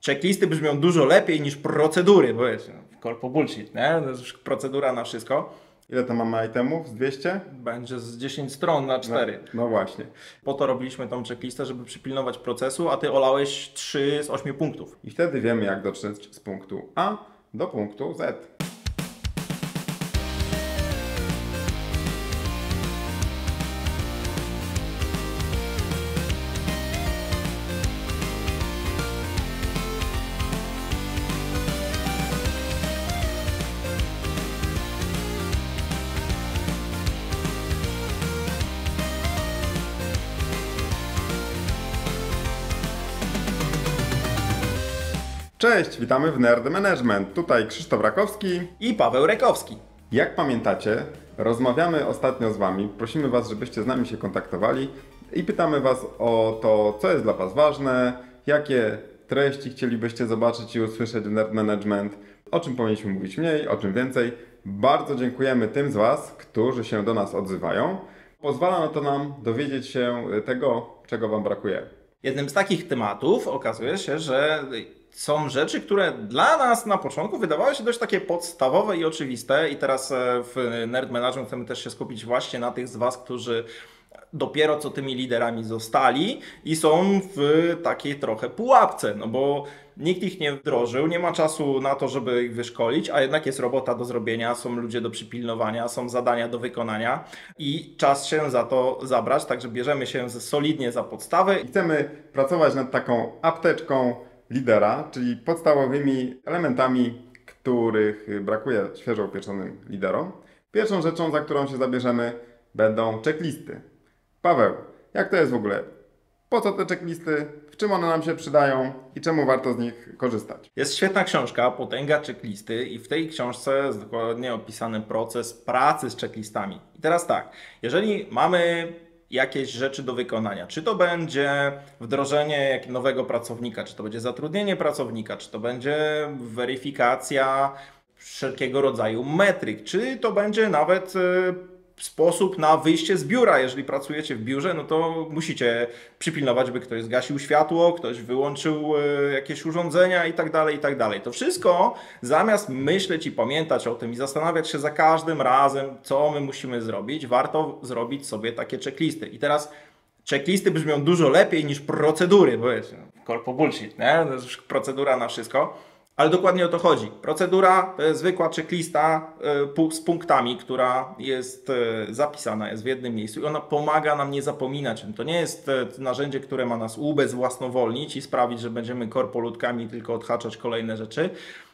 Checklisty brzmią dużo lepiej niż procedury, bo wiecie, corpo bullshit, nie? To jest procedura na wszystko. Ile to mamy itemów? Z 200? Będzie z 10 stron na 4. No właśnie. Po to robiliśmy tą checklistę, żeby przypilnować procesu, a ty olałeś 3 z 8 punktów. I wtedy wiemy, jak dotrzeć z punktu A do punktu Z. Cześć, witamy w Nerd Management. Tutaj Krzysztof Rakowski I Paweł Rekowski. Jak pamiętacie, rozmawiamy ostatnio z Wami, prosimy Was, żebyście z nami się kontaktowali i pytamy Was o to, co jest dla Was ważne, jakie treści chcielibyście zobaczyć i usłyszeć w Nerd Management, o czym powinniśmy mówić mniej, o czym więcej. Bardzo dziękujemy tym z Was, którzy się do nas odzywają. Pozwala to nam dowiedzieć się tego, czego Wam brakuje. Jednym z takich tematów okazuje się, że są rzeczy, które dla nas na początku wydawały się dość takie podstawowe i oczywiste i teraz w Nerd Management chcemy też się skupić właśnie na tych z Was, którzy dopiero co tymi liderami zostali i są w takiej trochę pułapce, no bo nikt ich nie wdrożył, nie ma czasu na to, żeby ich wyszkolić, a jednak jest robota do zrobienia, są ludzie do przypilnowania, są zadania do wykonania i czas się za to zabrać, także bierzemy się solidnie za podstawy. Chcemy pracować nad taką apteczką lidera, czyli podstawowymi elementami, których brakuje świeżo upieczonym liderom. Pierwszą rzeczą, za którą się zabierzemy, będą checklisty. Paweł, jak to jest w ogóle? Po co te checklisty? W czym one nam się przydają i czemu warto z nich korzystać? Jest świetna książka, Potęga checklisty i w tej książce jest dokładnie opisany proces pracy z checklistami. I teraz tak, jeżeli mamy jakieś rzeczy do wykonania, czy to będzie wdrożenie nowego pracownika, czy to będzie zatrudnienie pracownika, czy to będzie weryfikacja wszelkiego rodzaju metryk, czy to będzie nawet sposób na wyjście z biura. Jeżeli pracujecie w biurze, no to musicie przypilnować, by ktoś zgasił światło, ktoś wyłączył jakieś urządzenia i tak dalej, i tak dalej. To wszystko zamiast myśleć i pamiętać o tym i zastanawiać się za każdym razem, co my musimy zrobić, warto zrobić sobie takie checklisty. I teraz checklisty brzmią dużo lepiej niż procedury, bo wiecie, corpo bullshit, nie? To jest procedura na wszystko. Ale dokładnie o to chodzi. Procedura to jest zwykła checklista z punktami, która jest zapisana, jest w jednym miejscu i ona pomaga nam nie zapominać. To nie jest narzędzie, które ma nas ubezwłasnowolnić i sprawić, że będziemy korpolutkami i tylko odhaczać kolejne rzeczy.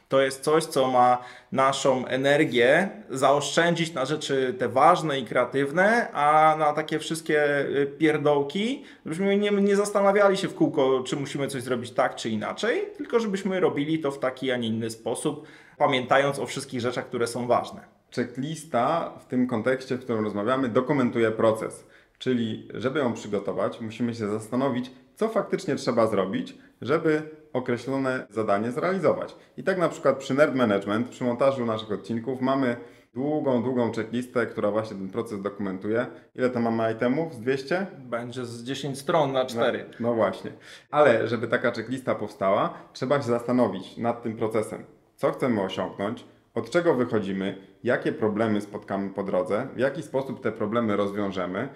To jest coś, co ma naszą energię zaoszczędzić na rzeczy te ważne i kreatywne, a na takie wszystkie pierdołki, żebyśmy nie zastanawiali się w kółko, czy musimy coś zrobić tak czy inaczej, tylko żebyśmy robili to w taki, a nie inny sposób, pamiętając o wszystkich rzeczach, które są ważne. Checklista w tym kontekście, w którym rozmawiamy, dokumentuje proces. Czyli, żeby ją przygotować, musimy się zastanowić, co faktycznie trzeba zrobić, żeby określone zadanie zrealizować. I tak na przykład przy Nerd Management, przy montażu naszych odcinków mamy długą checklistę, która właśnie ten proces dokumentuje. Ile to mamy itemów? Z 200? Będzie z 10 stron na 4. No właśnie. Ale żeby taka checklista powstała, trzeba się zastanowić nad tym procesem. Co chcemy osiągnąć? Od czego wychodzimy? Jakie problemy spotkamy po drodze? W jaki sposób te problemy rozwiążemy?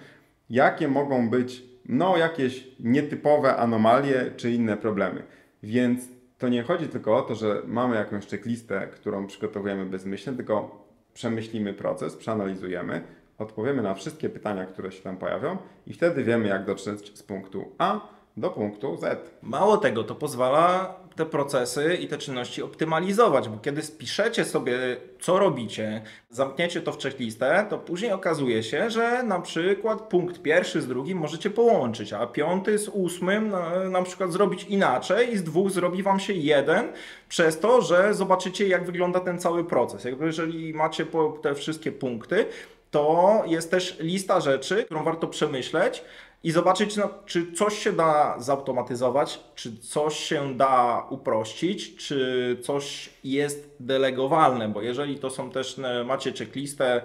Jakie mogą być jakieś nietypowe anomalie czy inne problemy. Więc to nie chodzi tylko o to, że mamy jakąś checklistę, którą przygotowujemy bezmyślnie, tylko przemyślimy proces, przeanalizujemy, odpowiemy na wszystkie pytania, które się tam pojawią i wtedy wiemy, jak dotrzeć z punktu A do punktu Z. Mało tego, to pozwala te procesy i te czynności optymalizować, bo kiedy spiszecie sobie, co robicie, zamkniecie to w checklistę, to później okazuje się, że na przykład punkt pierwszy z drugim możecie połączyć, a piąty z ósmym na przykład zrobić inaczej i z dwóch zrobi Wam się jeden, przez to, że zobaczycie, jak wygląda ten cały proces. Jeżeli macie te wszystkie punkty, to jest też lista rzeczy, którą warto przemyśleć i zobaczyć, czy coś się da zautomatyzować, czy coś się da uprościć, czy coś jest delegowalne, bo jeżeli to są też, macie checklistę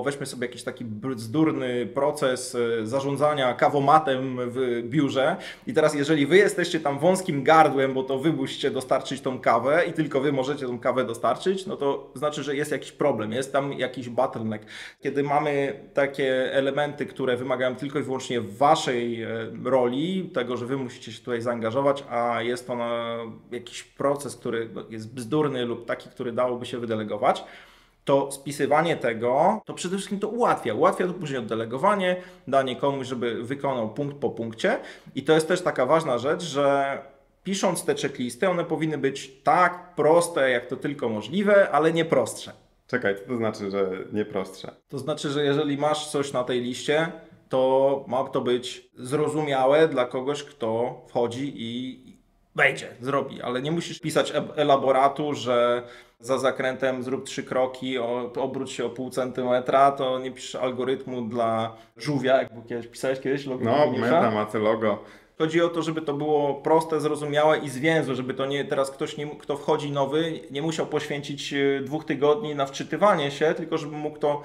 weźmy sobie jakiś taki bzdurny proces zarządzania kawomatem w biurze i teraz jeżeli wy jesteście tam wąskim gardłem, bo to wy musicie dostarczyć tą kawę i tylko wy możecie tą kawę dostarczyć, no to znaczy, że jest jakiś problem, jest tam jakiś bottleneck. Kiedy mamy takie elementy, które wymagają tylko i wyłącznie waszej roli, tego, że wy musicie się tutaj zaangażować, a jest to jakiś proces, który jest bzdurny lub taki, który dałoby się wydelegować, to spisywanie tego, to przede wszystkim to ułatwia. Ułatwia to później oddelegowanie, danie komuś, żeby wykonał punkt po punkcie. I to jest też taka ważna rzecz, że pisząc te checklisty, one powinny być tak proste, jak to tylko możliwe, ale nie prostsze. Czekaj, co to znaczy, że nie prostsze? To znaczy, że jeżeli masz coś na tej liście, to ma to być zrozumiałe dla kogoś, kto wchodzi i wejdzie, zrobi, ale nie musisz pisać elaboratu, że za zakrętem zrób 3 kroki, obróć się o pół centymetra, to nie piszesz algorytmu dla żółwia, jak pisałeś kiedyś logo. No, meta, macie logo. Chodzi o to, żeby to było proste, zrozumiałe i zwięzłe, żeby to nie teraz ktoś, kto wchodzi nowy, nie musiał poświęcić 2 tygodni na wczytywanie się, tylko żeby mógł to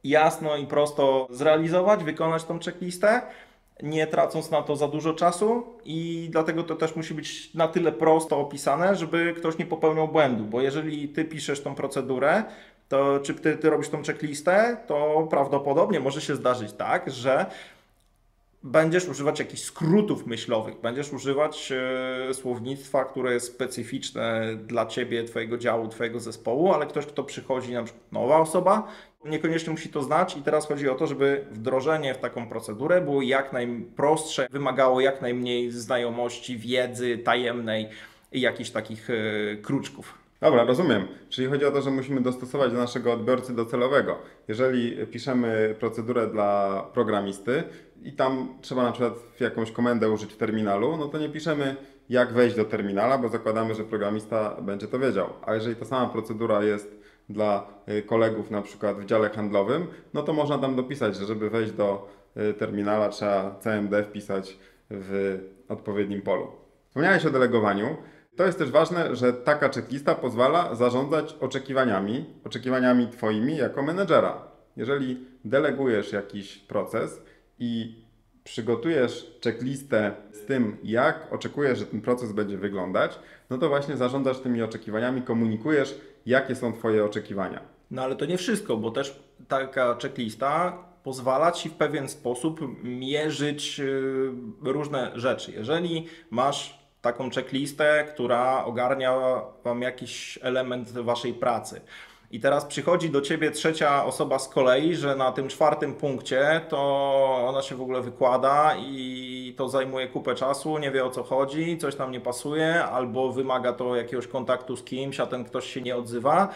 jasno i prosto zrealizować, wykonać tą checklistę, nie tracąc na to za dużo czasu i dlatego to też musi być na tyle prosto opisane, żeby ktoś nie popełniał błędu, bo jeżeli ty piszesz tą procedurę, to czy ty robisz tą checklistę, to prawdopodobnie może się zdarzyć tak, że będziesz używać jakichś skrótów myślowych, będziesz używać słownictwa, które jest specyficzne dla ciebie, twojego działu, twojego zespołu, ale ktoś, kto przychodzi, na przykład nowa osoba, niekoniecznie musi to znać i teraz chodzi o to, żeby wdrożenie w taką procedurę było jak najprostsze, wymagało jak najmniej znajomości, wiedzy tajemnej i jakichś takich kruczków. Dobra, rozumiem. Czyli chodzi o to, że musimy dostosować do naszego odbiorcy docelowego. Jeżeli piszemy procedurę dla programisty i tam trzeba na przykład jakąś komendę użyć w terminalu, no to nie piszemy jak wejść do terminala, bo zakładamy, że programista będzie to wiedział. A jeżeli ta sama procedura jest dla kolegów na przykład w dziale handlowym, no to można tam dopisać, że żeby wejść do terminala trzeba CMD wpisać w odpowiednim polu. Wspomniałeś o delegowaniu. To jest też ważne, że taka checklista pozwala zarządzać oczekiwaniami Twoimi jako menedżera. Jeżeli delegujesz jakiś proces i przygotujesz checklistę z tym, jak oczekujesz, że ten proces będzie wyglądać, no to właśnie zarządzasz tymi oczekiwaniami, komunikujesz, jakie są Twoje oczekiwania. No ale to nie wszystko, bo też taka checklista pozwala Ci w pewien sposób mierzyć różne rzeczy. Jeżeli masz taką checklistę, która ogarnia Wam jakiś element Waszej pracy. I teraz przychodzi do Ciebie trzecia osoba z kolei, że na tym 4. punkcie to ona się w ogóle wykłada i to zajmuje kupę czasu, nie wie o co chodzi, coś tam nie pasuje, albo wymaga to jakiegoś kontaktu z kimś, a ten ktoś się nie odzywa.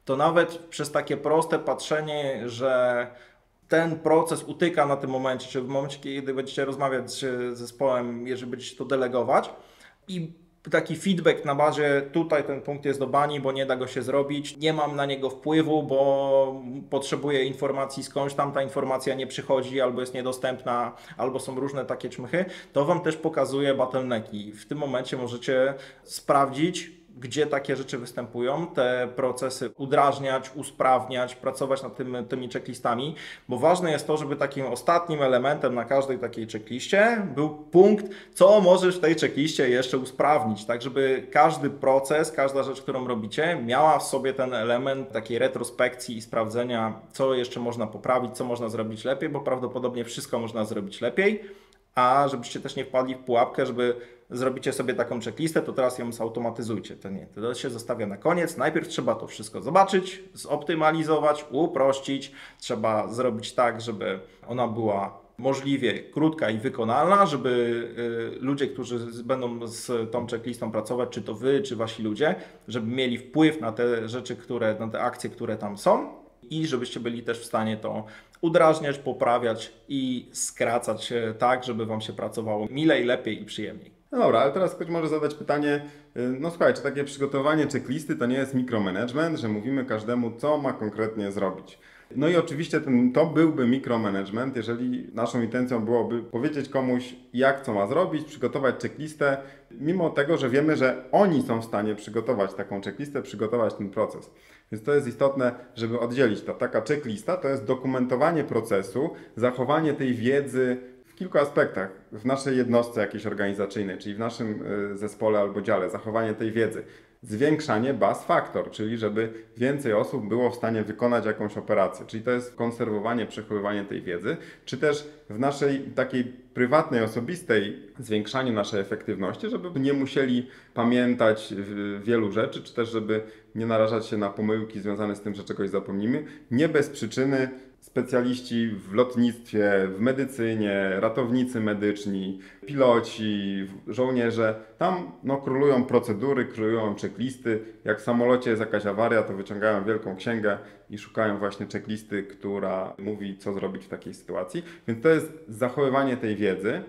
To nawet przez takie proste patrzenie, że ten proces utyka na tym momencie, czy w momencie, kiedy będziecie rozmawiać z zespołem, jeżeli będziecie to delegować i taki feedback na bazie tutaj ten punkt jest do bani, bo nie da go się zrobić, nie mam na niego wpływu, bo potrzebuję informacji skądś, tam ta informacja nie przychodzi, albo jest niedostępna, albo są różne takie czmychy, to Wam też pokazuje bottlenecki. W tym momencie możecie sprawdzić, gdzie takie rzeczy występują, te procesy udrażniać, usprawniać, pracować nad tymi checklistami, bo ważne jest to, żeby takim ostatnim elementem na każdej takiej checkliście był punkt, co możesz w tej checkliście jeszcze usprawnić, tak żeby każdy proces, każda rzecz, którą robicie, miała w sobie ten element takiej retrospekcji i sprawdzenia, co jeszcze można poprawić, co można zrobić lepiej, bo prawdopodobnie wszystko można zrobić lepiej, a żebyście też nie wpadli w pułapkę, żeby zrobicie sobie taką checklistę, to teraz ją zautomatyzujcie. To nie, to się zostawia na koniec. Najpierw trzeba to wszystko zobaczyć, zoptymalizować, uprościć. Trzeba zrobić tak, żeby ona była możliwie krótka i wykonalna, żeby ludzie, którzy będą z tą checklistą pracować, czy to wy, czy wasi ludzie, żeby mieli wpływ na te rzeczy, na te akcje, które tam są i żebyście byli też w stanie to udrażniać, poprawiać i skracać tak, żeby Wam się pracowało milej, lepiej i przyjemniej. No dobra, ale teraz ktoś może zadać pytanie, no słuchaj, czy takie przygotowanie checklisty to nie jest mikromanagement, że mówimy każdemu, co ma konkretnie zrobić? No i oczywiście to byłby mikromanagement, jeżeli naszą intencją byłoby powiedzieć komuś, jak co ma zrobić, przygotować checklistę, mimo tego, że wiemy, że oni są w stanie przygotować taką checklistę, przygotować ten proces. Więc to jest istotne, żeby oddzielić to. Taka checklista to jest dokumentowanie procesu, zachowanie tej wiedzy w kilku aspektach. W naszej jednostce jakiejś organizacyjnej, czyli w naszym zespole albo dziale, zachowanie tej wiedzy. Zwiększanie buzz factor, czyli żeby więcej osób było w stanie wykonać jakąś operację. Czyli to jest konserwowanie, przechowywanie tej wiedzy, czy też w naszej takiej prywatnej, osobistej zwiększaniu naszej efektywności, żeby nie musieli pamiętać wielu rzeczy, czy też żeby nie narażać się na pomyłki związane z tym, że czegoś zapomnimy. Nie bez przyczyny specjaliści w lotnictwie, w medycynie, ratownicy medyczni, piloci, żołnierze, tam królują procedury, królują checklisty. Jak w samolocie jest jakaś awaria, to wyciągają wielką księgę i szukają właśnie checklisty, która mówi, co zrobić w takiej sytuacji. Więc to jest zachowywanie tej wiedzy.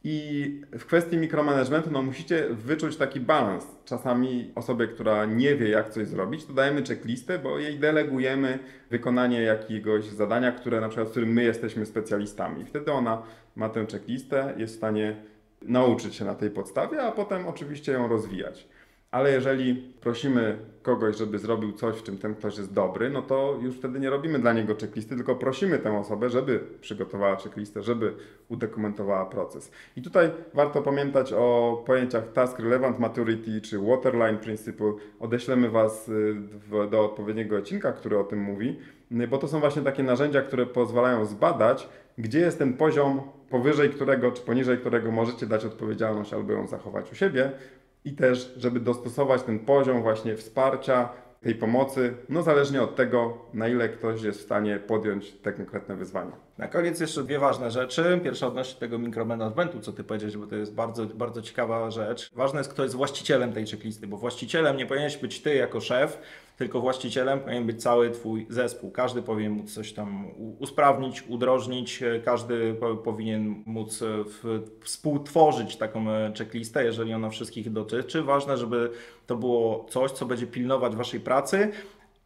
I w kwestii mikromanagementu musicie wyczuć taki balans. Czasami osobie, która nie wie, jak coś zrobić, to dajemy checklistę, bo jej delegujemy wykonanie jakiegoś zadania, na przykład, w którym my jesteśmy specjalistami. Wtedy ona ma tę checklistę, jest w stanie nauczyć się na tej podstawie, a potem oczywiście ją rozwijać. Ale jeżeli prosimy kogoś, żeby zrobił coś, w czym ten ktoś jest dobry, no to już wtedy nie robimy dla niego checklisty, tylko prosimy tę osobę, żeby przygotowała checklistę, żeby udokumentowała proces. I tutaj warto pamiętać o pojęciach Task Relevant Maturity czy Waterline Principle. Odeślemy Was do odpowiedniego odcinka, który o tym mówi, bo to są właśnie takie narzędzia, które pozwalają zbadać, gdzie jest ten poziom, powyżej którego czy poniżej którego możecie dać odpowiedzialność albo ją zachować u siebie. I też, żeby dostosować ten poziom właśnie wsparcia, tej pomocy, zależnie od tego, na ile ktoś jest w stanie podjąć te konkretne wyzwania. Na koniec jeszcze dwie ważne rzeczy. Pierwsza odnośnie tego mikromanagementu, co Ty powiedziałeś, bo to jest bardzo, bardzo ciekawa rzecz. Ważne jest, kto jest właścicielem tej checklisty, bo właścicielem nie powinieneś być Ty jako szef, tylko właścicielem powinien być cały Twój zespół. Każdy powinien móc coś tam usprawnić, udrożnić, każdy powinien móc współtworzyć taką checklistę, jeżeli ona wszystkich dotyczy. Ważne, żeby to było coś, co będzie pilnować Waszej pracy,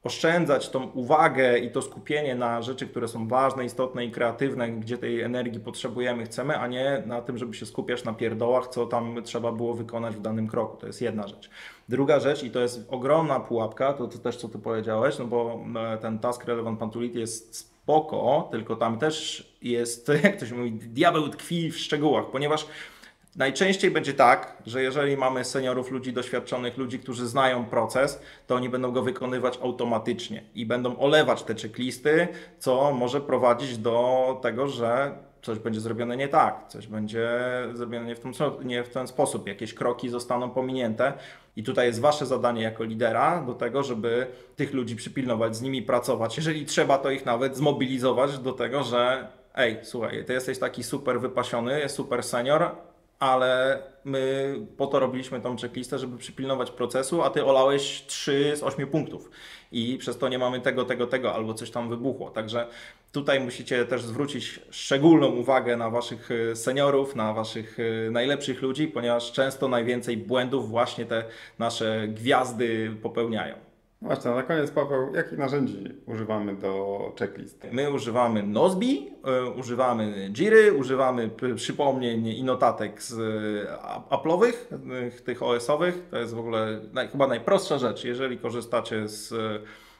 oszczędzać tą uwagę i to skupienie na rzeczy, które są ważne, istotne i kreatywne, gdzie tej energii potrzebujemy, chcemy, a nie na tym, żeby się skupiać na pierdołach, co tam trzeba było wykonać w danym kroku. To jest jedna rzecz. Druga rzecz, i to jest ogromna pułapka, to też co Ty powiedziałeś, bo ten Task Relevant Maturity jest spoko, tylko tam też jest, jak ktoś mówi, diabeł tkwi w szczegółach, ponieważ najczęściej będzie tak, że jeżeli mamy seniorów, ludzi doświadczonych, ludzi, którzy znają proces, to oni będą go wykonywać automatycznie i będą olewać te checklisty, co może prowadzić do tego, że coś będzie zrobione nie tak, coś będzie zrobione nie w ten sposób, jakieś kroki zostaną pominięte i tutaj jest Wasze zadanie jako lidera do tego, żeby tych ludzi przypilnować, z nimi pracować, jeżeli trzeba, to ich nawet zmobilizować do tego, że ej, słuchaj, Ty jesteś taki super wypasiony, super senior, ale my po to robiliśmy tą checklistę, żeby przypilnować procesu, a Ty olałeś 3 z 8 punktów i przez to nie mamy tego, albo coś tam wybuchło. Także tutaj musicie też zwrócić szczególną uwagę na Waszych seniorów, na Waszych najlepszych ludzi, ponieważ często najwięcej błędów właśnie te nasze gwiazdy popełniają. Właśnie, na koniec, Paweł, jakich narzędzi używamy do checklist? My używamy Nozbi, używamy Jiry, używamy przypomnień i notatek z Apple'owych, tych OS-owych. To jest w ogóle chyba najprostsza rzecz. Jeżeli korzystacie z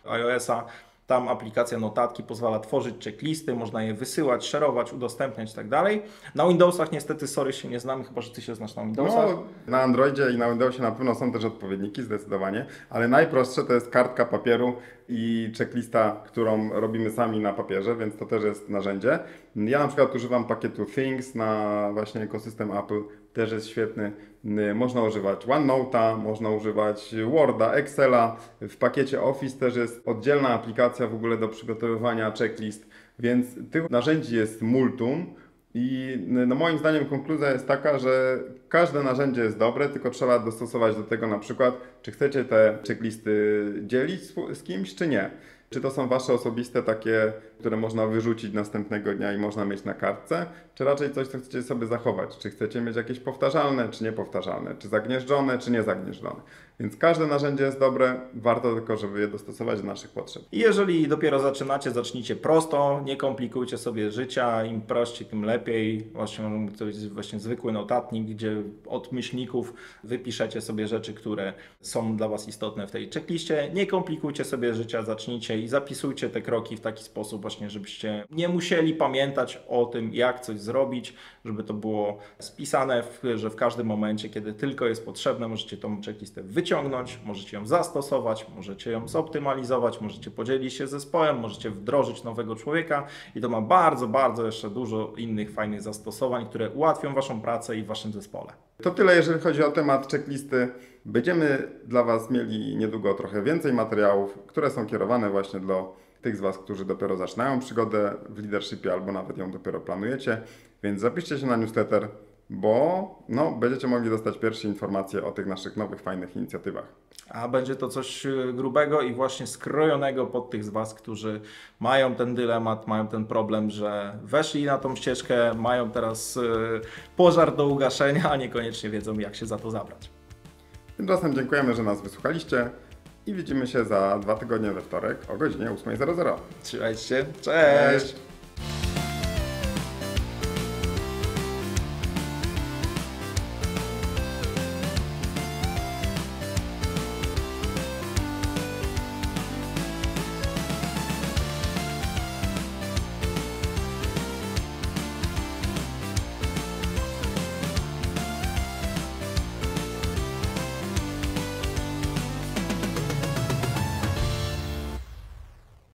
iOS-a, tam aplikacja notatki pozwala tworzyć checklisty, można je wysyłać, szerować, udostępniać i tak dalej. Na Windowsach niestety, sorry, się nie znamy, chyba że Ty się znasz na Windowsach. Na Androidzie i na Windowsie na pewno są też odpowiedniki, zdecydowanie, ale najprostsze to jest kartka papieru i checklista, którą robimy sami na papierze, więc to też jest narzędzie. Ja na przykład używam pakietu Things na właśnie ekosystem Apple, też jest świetny. Można używać OneNote'a, można używać Worda, Excela. W pakiecie Office też jest oddzielna aplikacja w ogóle do przygotowywania checklist, więc tych narzędzi jest multum. I moim zdaniem konkluzja jest taka, że każde narzędzie jest dobre, tylko trzeba dostosować do tego na przykład, czy chcecie te checklisty dzielić z kimś, czy nie. Czy to są Wasze osobiste takie, które można wyrzucić następnego dnia i można mieć na kartce, czy raczej coś, co chcecie sobie zachować? Czy chcecie mieć jakieś powtarzalne, czy niepowtarzalne? Czy zagnieżdżone, czy niezagnieżdżone? Więc każde narzędzie jest dobre, warto tylko, żeby je dostosować do naszych potrzeb. I jeżeli dopiero zaczynacie, zacznijcie prosto, nie komplikujcie sobie życia, im prościej, tym lepiej. To jest właśnie zwykły notatnik, gdzie od myślników wypiszecie sobie rzeczy, które są dla Was istotne w tej checkliście. Nie komplikujcie sobie życia, zacznijcie i zapisujcie te kroki w taki sposób właśnie, żebyście nie musieli pamiętać o tym, jak coś zrobić, żeby to było spisane, że w każdym momencie, kiedy tylko jest potrzebne, możecie tą checklistę wyciągnąć, możecie ją zastosować, możecie ją zoptymalizować, możecie podzielić się zespołem, możecie wdrożyć nowego człowieka i to ma bardzo, bardzo jeszcze dużo innych fajnych zastosowań, które ułatwią Waszą pracę i w Waszym zespole. To tyle, jeżeli chodzi o temat checklisty. Będziemy dla Was mieli niedługo trochę więcej materiałów, które są kierowane właśnie do tych z Was, którzy dopiero zaczynają przygodę w leadershipie albo nawet ją dopiero planujecie. Więc zapiszcie się na newsletter, bo będziecie mogli dostać pierwsze informacje o tych naszych nowych, fajnych inicjatywach. A będzie to coś grubego i właśnie skrojonego pod tych z Was, którzy mają ten dylemat, mają ten problem, że weszli na tą ścieżkę, mają teraz pożar do ugaszenia, a niekoniecznie wiedzą, jak się za to zabrać. Tymczasem dziękujemy, że nas wysłuchaliście i widzimy się za 2 tygodnie we wtorek o godzinie 8:00. Trzymajcie się, cześć!